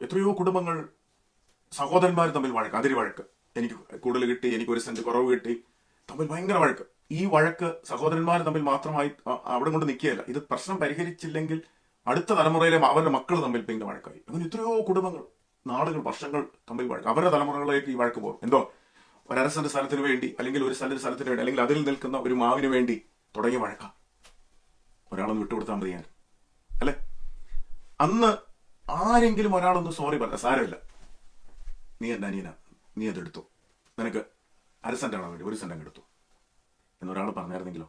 എത്രയോ കുടുംബങ്ങൾ സഹോദരന്മാർ തമ്മിൽ വഴക്ക്, അതിരി വഴക്ക്, എനിക്ക് കൂടുതൽ കിട്ടി, എനിക്ക് 1 സെന്റ് കുറവ് കിട്ടി, തമ്മിൽ ഭയങ്കര വഴക്ക്. ഈ വഴക്ക് സഹോദരന്മാർ തമ്മിൽ മാത്രമായി അവിടെ കൊണ്ട് നിൽക്കുകയല്ല, ഇത് പ്രശ്നം പരിഹരിച്ചില്ലെങ്കിൽ അടുത്ത തലമുറയിലെ അവരുടെ മക്കൾ തമ്മിൽ പിന്നെ വഴക്കായി. അങ്ങനെ എത്രയോ കുടുംബങ്ങൾ, നാളുകൾ, വർഷങ്ങൾ തമ്മിൽ വഴക്ക്. അവരുടെ തലമുറകളിലേക്ക് ഈ വഴക്ക് പോകും. എന്തോ 1/2 സെന്റ് സ്ഥലത്തിന് വേണ്ടി, അല്ലെങ്കിൽ 1 സെന്റ് സ്ഥലത്തിന് വേണ്ടി, അല്ലെങ്കിൽ അതിൽ നിൽക്കുന്ന ഒരു മാവിന് വേണ്ടി തുടങ്ങിയ വഴക്കാം. ഒരാളൊന്ന് വിട്ടുകൊടുത്താൽ മതി, ഞാൻ അല്ലെ? അന്ന് ആരെങ്കിലും ഒരാളൊന്ന് സോറി പറഞ്ഞ, സാരമില്ല, നീ എന്റെ അനിയന, നീ അതെടുത്തു, നിനക്ക് 1/2 സെന്റാണോ വേണ്ടി, 1 സെന്റ് അങ്ങ് എടുത്തു എന്നൊരാൾ പറഞ്ഞായിരുന്നെങ്കിലോ?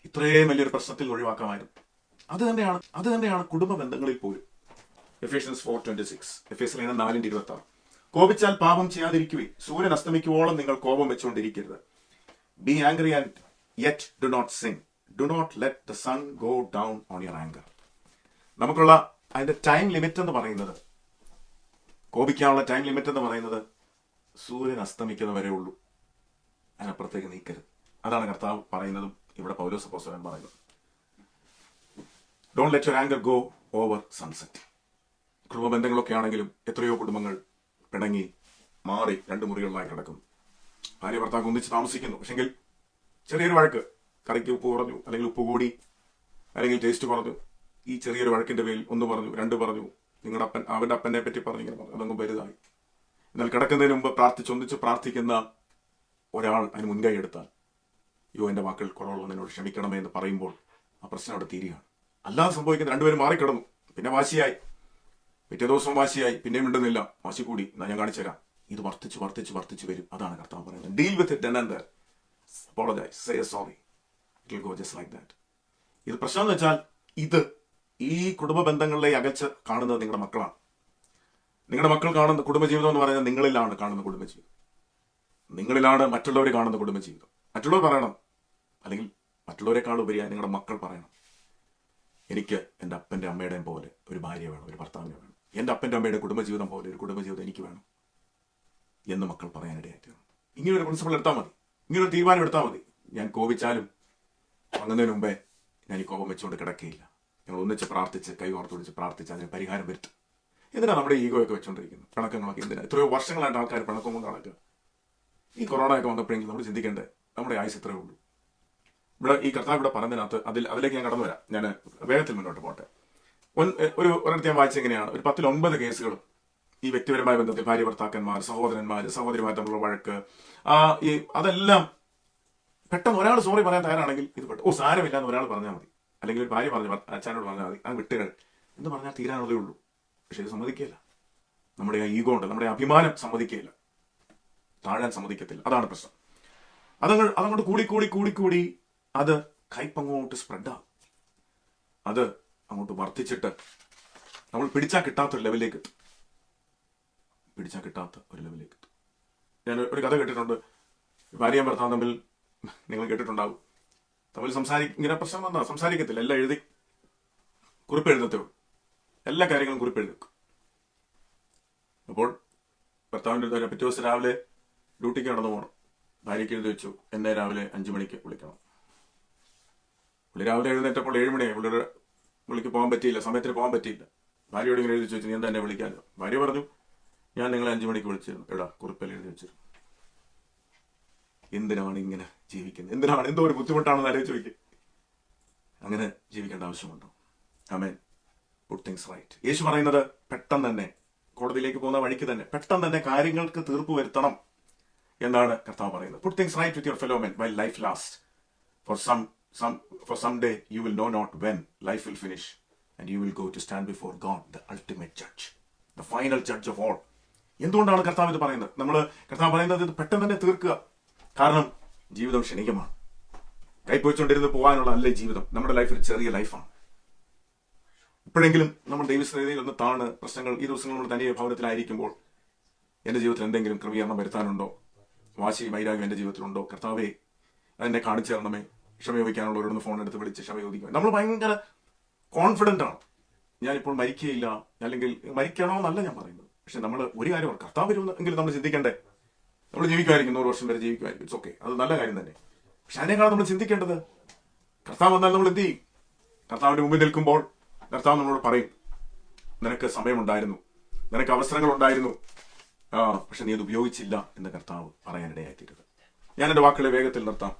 ഇത്രയും വലിയൊരു പ്രശ്നത്തിൽ ഒഴിവാക്കാമായിരുന്നു. അത് തന്നെയാണ് കുടുംബ ബന്ധങ്ങളിൽ പോലും. Ephesians 4:26, എഫേസ്യർ 4:26. കോപിച്ചാൽ പാപം ചെയ്യാതിരിക്കുകയും സൂര്യൻ അസ്തമിക്കുവോളം നിങ്ങൾ കോപം വെച്ചുകൊണ്ടിരിക്കരുത്. Be angry and yet do not sin. Do not let the sun go down on your anger. നമുക്കുള്ള അതിന്റെ ടൈം ലിമിറ്റ് എന്ന് പറയുന്നത്, കോപിക്കാനുള്ള ടൈം ലിമിറ്റ് എന്ന് പറയുന്നത് സൂര്യൻ അസ്തമിക്കുന്ന വരെ ഉള്ളൂ, അതിനപ്പുറത്തേക്ക് നീക്കരുത്. അതാണ് കർത്താവ് പറയുന്നതും ഇവിടെ പൗലോസ് അപ്പോസ്തലൻ പറയുന്നത്. Don't let your anger go over sunset. കുടുംബ ബന്ധങ്ങളൊക്കെ ആണെങ്കിലും എത്രയോ കുടുംബങ്ങൾ പിണങ്ങി മാറി 2 മുറികളിലായി കിടക്കുന്നു. ഭാര്യ ഭർത്താവ് ഒന്നിച്ച് താമസിക്കുന്നു, പക്ഷെങ്കിൽ ചെറിയൊരു വഴക്ക്, കറിക്ക് ഉപ്പ് കുറഞ്ഞു, അല്ലെങ്കിൽ ഉപ്പ് കൂടി, അല്ലെങ്കിൽ ടേസ്റ്റ് കുറഞ്ഞു. ഈ ചെറിയൊരു വഴക്കിന്റെ പേരിൽ 1 പറഞ്ഞു, 2 പറഞ്ഞു, നിങ്ങളുടെ അപ്പൻ അവന്റെ അപ്പനെ പറ്റി പറഞ്ഞു, ഇങ്ങനെ പറഞ്ഞു, അതങ്ങ് വലുതായി. എന്നാൽ കിടക്കുന്നതിന് മുമ്പ് ഒന്നിച്ച് പ്രാർത്ഥിക്കുന്ന ഒരാൾ അതിന് മുൻകൈ എടുത്താൽ, യോ എന്റെ മക്കൾ കുറവുള്ളൂ, എന്നോട് ക്ഷമിക്കണമേ എന്ന് പറയുമ്പോൾ ആ പ്രശ്നം അവിടെ തീരുകയാണ്. അല്ലാതെ സംഭവിക്കുന്നത് 2 പേരും മാറിക്കിടന്നു, പിന്നെ വാശിയായി, പിറ്റേ ദിവസം വാശിയായി, പിന്നെയും മിണ്ടുന്നില്ല, വാശി കൂടി, എന്നാ ഞാൻ കാണിച്ചു തരാം. ഇത് വർദ്ധിച്ച് വരും. അതാണ് കർത്താവ് പറയുന്നത്. Deal with it, and there apologize, say sorry, it will go just like that. ഇത് പ്രശ്നം എന്ന് വെച്ചാൽ ഈ കുടുംബ ബന്ധങ്ങളിലെ അകൽച്ച കാണുന്നത് നിങ്ങളുടെ മക്കളാണ്. നിങ്ങളുടെ മക്കൾ കാണുന്ന കുടുംബജീവിതം എന്ന് പറയുന്നത് നിങ്ങളിലാണ് കാണുന്ന കുടുംബജീവിതം. നിങ്ങളിലാണ് മറ്റുള്ളവർ കാണുന്ന കുടുംബജീവിതം. മറ്റുള്ളവർ പറയണം, അല്ലെങ്കിൽ മറ്റുള്ളവരെക്കാൾ ഉപരിയായി നിങ്ങളുടെ മക്കൾ പറയണം, എനിക്ക് എൻ്റെ അപ്പൻ്റെ അമ്മയുടെയും പോലെ ഒരു ഭാര്യ വേണം, ഒരു ഭർത്താവിനെ വേണം, എൻ്റെ അപ്പൻ്റെ അമ്മയുടെ കുടുംബജീവിതം പോലെ ഒരു കുടുംബജീവിതം എനിക്ക് വേണം എന്ന് മക്കൾ പറയാനിടയായിട്ട്. ഇങ്ങനൊരു പ്രിൻസിപ്പൾ എടുത്താൽ മതി, ഇങ്ങനൊരു തീരുമാനം എടുത്താൽ മതി. ഞാൻ കോപിച്ചാലും വാങ്ങുന്നതിന് മുമ്പേ ഞാൻ ഈ കോപം വെച്ചുകൊണ്ട് കിടക്കുകയില്ല. ഞങ്ങൾ ഒന്നിച്ച് പ്രാർത്ഥിച്ച്, കൈ ഓർത്ത് പിടിച്ച് പ്രാർത്ഥിച്ച് അതിന് പരിഹാരം വരുത്തും. എന്തിനാണ് നമ്മുടെ ഈഗോയൊക്കെ വെച്ചുകൊണ്ടിരിക്കുന്നത്? പിണക്കങ്ങളൊക്കെ എന്തിനാണ്? എത്രയോ വർഷങ്ങളായിട്ട് ആൾക്കാർ പിണക്കം കൊണ്ട് നടക്കുക. ഈ കൊറോണയൊക്കെ വന്നപ്പോഴെങ്കിൽ നമ്മൾ ചിന്തിക്കേണ്ടത് നമ്മുടെ ആയുസ് ഇത്രയേ ഉള്ളൂ. ഇവിടെ ഈ കർത്താവ് ഇവിടെ പറഞ്ഞതിനകത്ത് അതിലേക്ക് ഞാൻ കടന്നു വരാം. ഞാൻ വേഗത്തിൽ മുന്നോട്ട് പോട്ടെ. ഒരിടത്ത് ഞാൻ വായിച്ച എങ്ങനെയാണ്, ഒരു 10 ൽ 9 കേസുകളും ഈ വ്യക്തിപരമായ ബന്ധത്തിൽ ഭാര്യ ഭർത്താക്കന്മാർ, സഹോദരിമാർ തമ്മിലുള്ള വഴക്ക്, അതെല്ലാം പെട്ടെന്ന് ഒരാൾ സോറി പറയാൻ തയ്യാറാണെങ്കിൽ ഇത് സാരമില്ല എന്ന് ഒരാൾ പറഞ്ഞാൽ മതി, അല്ലെങ്കിൽ ഒരു ഭാര്യ പറഞ്ഞു അച്ഛനോട് പറഞ്ഞാൽ മതി, വിട്ടുകൾ എന്ന് പറഞ്ഞാൽ തീരാനുള്ളതേ ഉള്ളൂ. പക്ഷെ ഇത് സമ്മതിക്കില്ല. നമ്മുടെ ആ ഈഗോ ഉണ്ട്, നമ്മുടെ അഭിമാനം സമ്മതിക്കില്ല, താഴാൻ സമ്മതിക്കത്തില്ല. അതാണ് പ്രശ്നം. അതങ്ങോട്ട് കൂടി അത് കയ്പങ്ങോട്ട് സ്പ്രെഡാകും. അത് അങ്ങോട്ട് വർദ്ധിച്ചിട്ട് നമ്മൾ പിടിച്ചാൽ കിട്ടാത്ത ഒരു ലെവലിലേക്ക് എത്തും. ഞാൻ ഒരു കഥ കേട്ടിട്ടുണ്ട്. ഭാര്യയും ഭർത്താവും തമ്മിൽ, നിങ്ങൾ കേട്ടിട്ടുണ്ടാവും, തമ്മിൽ ഇങ്ങനെ പ്രശ്നം വന്നാൽ സംസാരിക്കത്തില്ല. എല്ലാം എഴുതി കുറിപ്പ് എഴുതത്തേ ഉള്ളൂ. എല്ലാ കാര്യങ്ങളും കുറിപ്പ് എഴുതി വെക്കും. അപ്പോൾ ഭർത്താവിൻ്റെ പിറ്റേ ദിവസം രാവിലെ ഡ്യൂട്ടിക്ക് നടന്നു പോകണം. ഭാര്യയ്ക്ക് എഴുതി വെച്ചു, എന്നെ രാവിലെ 5 മണിക്ക് വിളിക്കണം. പുള്ളി രാവിലെ എഴുന്നേറ്റപ്പോൾ 7 മണിയായി. പുള്ളിക്ക് പോകാൻ പറ്റിയില്ല, സമയത്തിന് പോകാൻ പറ്റിയില്ല. ഭാര്യയോട് ഇങ്ങനെ എഴുതി വെച്ചു, നീ എന്താ എന്നെ വിളിക്കാമല്ലോ. ഭാര്യ പറഞ്ഞു, ഞാൻ നിങ്ങളെ 5 മണിക്ക് വിളിച്ചിരുന്നു, എടാ കുറിപ്പെല്ലാം എഴുതി വെച്ചിരുന്നു. എന്തിനാണ് ഇങ്ങനെ ജീവിക്കുന്നത്? എന്തോ ഒരു ബുദ്ധിമുട്ടാണെന്ന് ആലോചിച്ച് ചോദിക്കുക. അങ്ങനെ ജീവിക്കേണ്ട ആവശ്യമുണ്ടോ? ആമേൻ. Put things right. യേശു പറയുന്നത് പെട്ടെന്ന് തന്നെ കോടതിയിലേക്ക് പോകുന്ന വഴിക്ക് തന്നെ പെട്ടെന്ന് തന്നെ കാര്യങ്ങൾക്ക് തീർപ്പ് വരുത്തണം എന്നാണ് കർത്താവ് പറയുന്നത്. Put things right with your fellow men while life last. For some day you will know not when life will finish and you will go to stand before God, the ultimate judge, the final judge of all. എന്തുകൊണ്ടാണ് കർത്താവ് ഇത് പറയുന്നത്? കർത്താവ് പറയുന്നത് ഇത് പെട്ടെന്ന് തന്നെ തീർക്കുക. കാരണം ജീവിതം ക്ഷണികമാണ്. കൈപ്പൊച്ചുകൊണ്ടിരുന്ന് പോകാനുള്ള അല്ലേ ജീവിതം. നമ്മുടെ ലൈഫ് ഒരു ചെറിയ ലൈഫാണ്. ഇപ്പോഴെങ്കിലും നമ്മൾ ദൈവസ്ഥിതിയിൽ ഒന്ന് താണ് പ്രശ്നങ്ങൾ ഈ ദിവസങ്ങൾ നമ്മൾ തനിയെ ഭവനത്തിലായിരിക്കുമ്പോൾ എൻ്റെ ജീവിതത്തിൽ എന്തെങ്കിലും ക്രമീകരണം വരുത്താനുണ്ടോ, വാശി വൈരാഗ്യം എൻ്റെ ജീവിതത്തിലുണ്ടോ, കർത്താവേ അതെന്നെ കാണിച്ചു തരണമേ, ക്ഷമ ചോദിക്കാനുള്ളവരോടൊന്ന് ഫോൺ എടുത്ത് വിളിച്ച് ക്ഷമ ചോദിക്കുക. നമ്മൾ ഭയങ്കര കോൺഫിഡൻ്റ് ആണ്. ഞാനിപ്പോൾ മരിക്കുകയില്ല, അല്ലെങ്കിൽ മരിക്കണോ എന്നല്ല ഞാൻ പറയുന്നത്. പക്ഷെ നമ്മൾ ഒരു കാര്യം കർത്താവ് വരുമെങ്കിലും നമ്മൾ ചിന്തിക്കണ്ടേ. നമ്മൾ ജീവിക്കുമായിരിക്കും, 100 വർഷം വരെ ജീവിക്കുമായിരിക്കും. ഇറ്റ്സ് ഓക്കെ, അത് നല്ല കാര്യം തന്നെ. പക്ഷെ അതിനേക്കാളും നമ്മൾ ചിന്തിക്കേണ്ടത് കർത്താവ് വന്നാൽ നമ്മൾ എന്ത് ചെയ്യും? കർത്താവിന്റെ മുമ്പിൽ നിൽക്കുമ്പോൾ കർത്താവ് നമ്മളോട് പറയും, നിനക്ക് സമയമുണ്ടായിരുന്നു, നിനക്ക് അവസരങ്ങൾ ഉണ്ടായിരുന്നു, പക്ഷെ നീ അത് ഉപയോഗിച്ചില്ല എന്ന് കർത്താവ് പറയാനിടയായിത്തീരുന്നത്. ഞാൻ എൻ്റെ വാക്കുകളെ വേഗത്തിൽ നിർത്താം.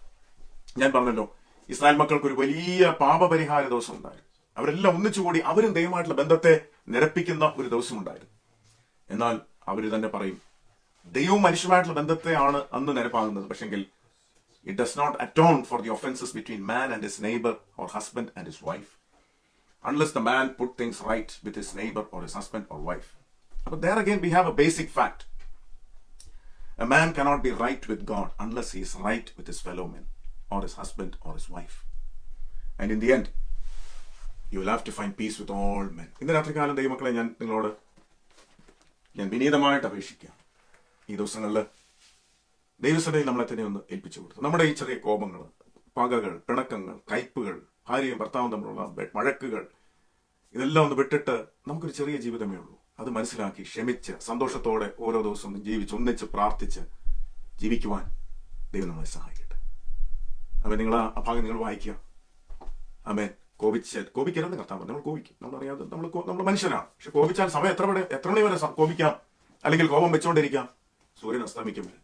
ഞാൻ പറഞ്ഞല്ലോ, ഇസ്രായേൽ മക്കൾക്ക് ഒരു വലിയ പാപപരിഹാര ദിവസം ഉണ്ടായിരുന്നു. അവരെല്ലാം ഒന്നിച്ചുകൂടി അവരും ദൈവമായിട്ടുള്ള ബന്ധത്തെ നിരപ്പിക്കുന്ന ഒരു ദിവസം ഉണ്ടായിരുന്നു. എന്നാൽ അവർ തന്നെ പറയും, ദൈവവും മനുഷ്യമായിട്ടുള്ള ബന്ധത്തെയാണ് അന്ന് നിരപ്പാകുന്നത്, പക്ഷെങ്കിൽ it does not atone for the offenses between man and his neighbor or husband and his wife unless the man put things right with his neighbor or his husband or wife. But there again we have a basic fact. A man cannot be right with God unless he is right with his fellow men or his husband or his wife. And in the end you will have to find peace with all men. ഇന്ന് രാത്രികാലം ദൈവമക്കളെ ഞാൻ വിനീതമായിട്ട് അപേക്ഷിക്കാം, ഈ ദിവസങ്ങളിൽ ദൈവസഭയിൽ നമ്മളെ തന്നെ ഒന്ന് ഏൽപ്പിച്ചു കൊടുത്തു. നമ്മുടെ ഈ ചെറിയ കോപങ്ങൾ, പകകൾ, പിണക്കങ്ങൾ, കയ്പുകൾ, ഭാര്യയും ഭർത്താവും തമ്മിലുള്ള വഴക്കുകൾ, ഇതെല്ലാം ഒന്ന് വിട്ടിട്ട് നമുക്കൊരു ചെറിയ ജീവിതമേ ഉള്ളൂ. അത് മനസ്സിലാക്കി ക്ഷമിച്ച് സന്തോഷത്തോടെ ഓരോ ദിവസവും ജീവിച്ച് ഒന്നിച്ച് പ്രാർത്ഥിച്ച് ജീവിക്കുവാൻ ദൈവം നമ്മളെ സഹായിക്കട്ടെ. അമ്മേ, നിങ്ങൾ ആ ഭാഗം നിങ്ങൾ വായിക്കുക. അമ്മേ, കോപിക്കരുത് കർത്താവ്. നമ്മൾ കോപിക്കും, നമ്മളറിയാതെ നമ്മൾ മനുഷ്യനാണ്. പക്ഷെ കോപിച്ചാൽ സമയം എത്ര മണി വരെ കോപിക്കാം, അല്ലെങ്കിൽ കോപം വെച്ചുകൊണ്ടിരിക്കാം? സൂര്യൻ അസ്തമിക്കും വരെ.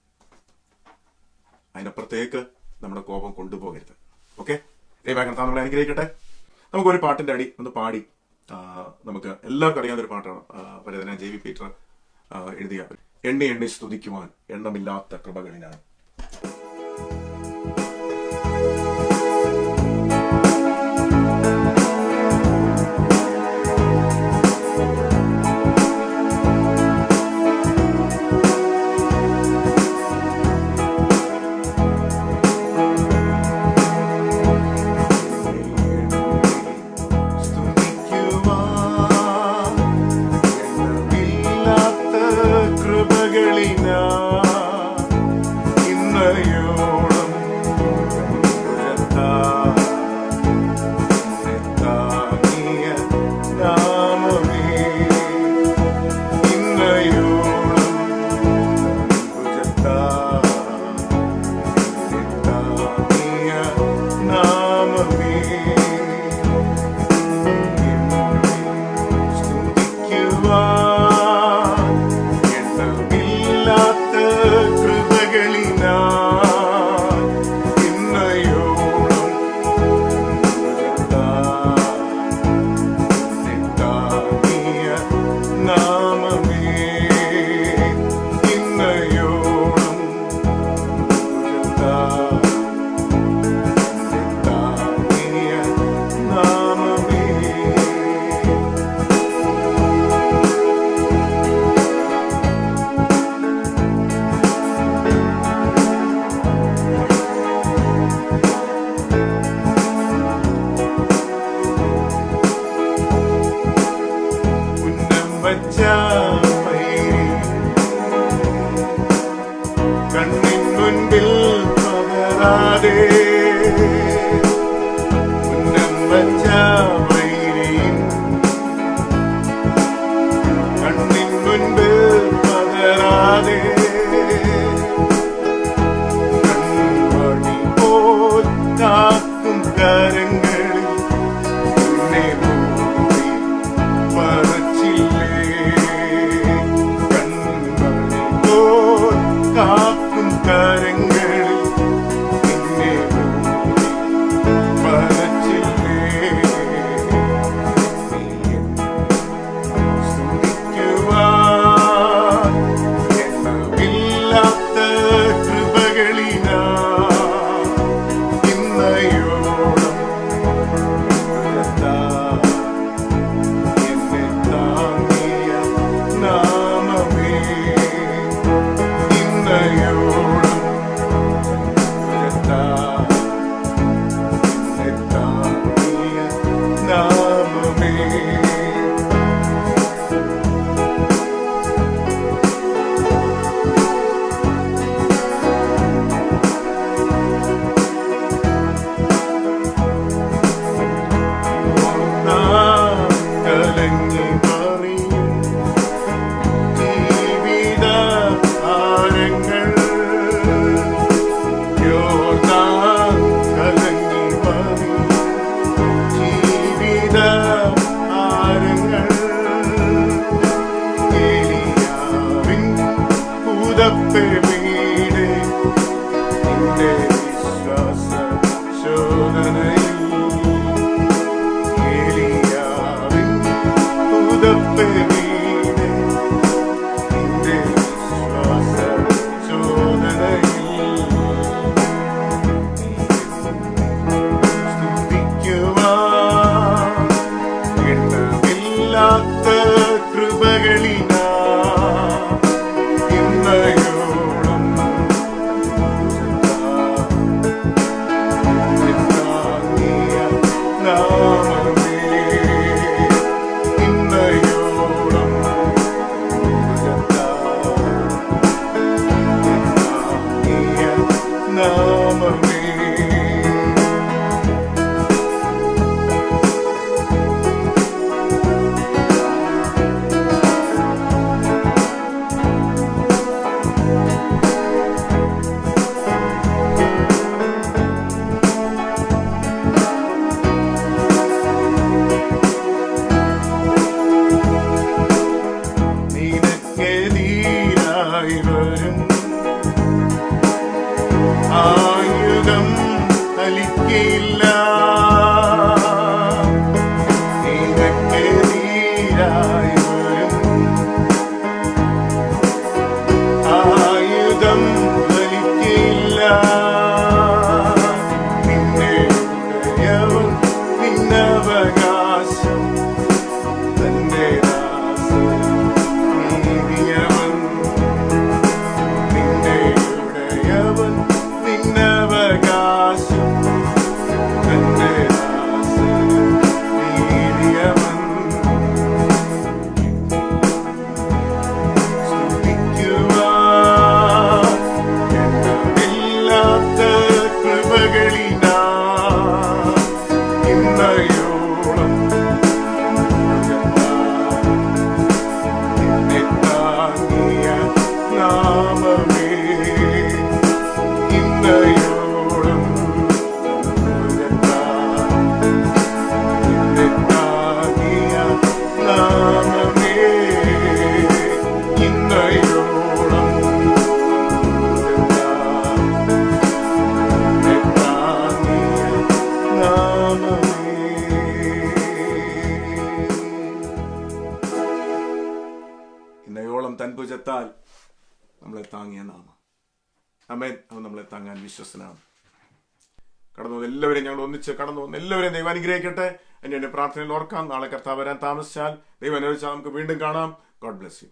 അതിനപ്പുറത്തേക്ക് നമ്മുടെ കോപം കൊണ്ടുപോകരുത്. ഓക്കെ, ദൈവകർത്താവ് നമ്മളെ അനുഗ്രഹിക്കട്ടെ. നമുക്കൊരു പാട്ടിന്റെ അടി ഒന്ന് പാടി, നമുക്ക് എല്ലാവർക്കും അറിയാവുന്ന ഒരു പാട്ടാണ്. പരേതന JV പീറ്റർ എഴുതിയ എണ്ണി എണ്ണി സ്തുതിക്കുവാൻ എണ്ണമില്ലാത്ത കൃപകളിനാണ്. വച്ച കണ്ണിൻ മുൻപിൽ പകരാതെ ഉന്നം വച്ച കണ്ണിൻ മുൻപിൽ പകരാതെ കൺമണി പോൽ കാക്കും കരങ്ങളിൽ എന്നെ മൂടി മറച്ചില്ലേ. കൺമണി പോൽ കാക്കും കരങ്ങളിൽ എന്നെ മൂടി മറച്ചില്ലേ. സ്തുതിക്കുവാൻ എണ്ണമില്ലാത്ത കൃപകളിനാ ഇന്നയോളം എന്നെ താങ്ങിയ നാമമേ. ഇന്നയോളം എന്നെ താങ്ങിയ നാമമേ. കലങ്ങി മറിയും ജീവിത ഭാരങ്ങൾ യോർദാൻ കലങ്ങി മറിയും ജീവിത ഭാരങ്ങൾ ഏലിയാവിൻ പുതപ്പേ വീട് നിന്റെ വിശ്വാസ ശോധനയിൽ ഏലിയാവിൻ പുതപ്പേ വീട് നിന്റെ വിശ്വാസ ശോധനയിൽ സ്തുതിക്കുവാൻ എണ്ണമില്ലാത്ത കൃപകളിനാ ഇന്നയോളം താങ്ങിയ നാമമേ. ഇന്നയോളം താങ്ങിയ നാമമേ. നിനക്കെതിരായി വരും ആയുധം ഫലിക്കയില്ല. നിനക്കെതിരായി വരും ആയുധം ഫലിക്കയില്ല. നിന്നെ ഉടയവൻ നിന്നവകാശം തന്റെ ദാസൻ നീതിയവൻ. നിന്റെ ഉടയവൻ നിന്നവകാശം തന്റെ ദാസൻ നീതിയവൻ. സ്തുതിക്കുവാൻ എണ്ണമില്ലാത്ത കൃപകളിനാ ഇന്നയോളം എന്നെ താങ്ങിയ നാമമേ. ഇന്നയോളം എന്നെ താങ്ങിയ നാമമേ. ഇന്നയോളം എന്നെ താങ്ങിയ നാമമേ. ഇന്നയോളം തൻ ഭുജത്താൽ നമ്മളെ താങ്ങിയ നാമം. ആമേൻ. അവൻ നമ്മളെ താങ്ങാൻ വിശ്വസനാണ്. കടന്നു വന്ന എല്ലാവരെയും ഞങ്ങൾ ഒന്നിച്ച് കടന്നു വന്ന് എല്ലാവരെയും ദൈവം അനുഗ്രഹിക്കട്ടെ. എന്നെ പ്രാർത്ഥനയിൽ ഓർക്കാം. നാളെ കർത്താവ് വരാൻ താമസിച്ചാൽ ദൈവം അനുവദിച്ചാൽ നമുക്ക് വീണ്ടും കാണാം. God bless you.